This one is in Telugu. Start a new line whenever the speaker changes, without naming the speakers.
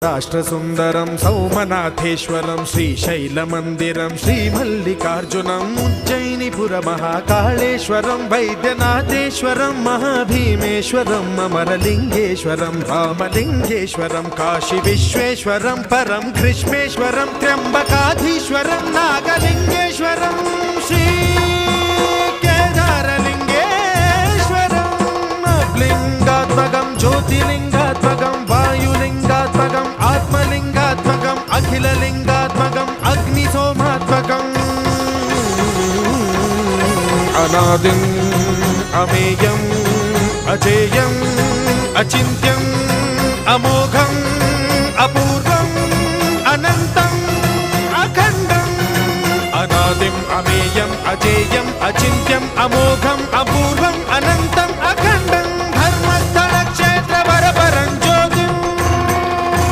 రాష్ట్రసుందరం సౌమనాథేశ్వరం శ్రీశైలమందిరం శ్రీమల్లికార్జునం ఉజ్జయినిపుర మహాకాళేశ్వరం వైద్యనాథేశ్వరం మహాభీమేశ్వరం అమరలింగేశ్వరం రామలింగేశ్వరం కాశీ విశ్వేశ్వరం పరం కృష్ణేశ్వరం త్ర్యంబకాధీశ్వరం నాగలింగేశ్వరం శ్రీ కేదారలింగేశ్వరం లింగాత్మకం జ్యోతిలింగాత్మకం వాయులింగాత్మకం ఆత్మలింగాత్మకం అఖిలలింగాత్మకం అగ్నిసోమాత్మకం అనాదిం అమేయం అజేయం అచింత్యం అమోఘం అపూర్వం అనంతం అఖండం అనాదిం అమేయం అజేయం అచింత్యం అమోఘం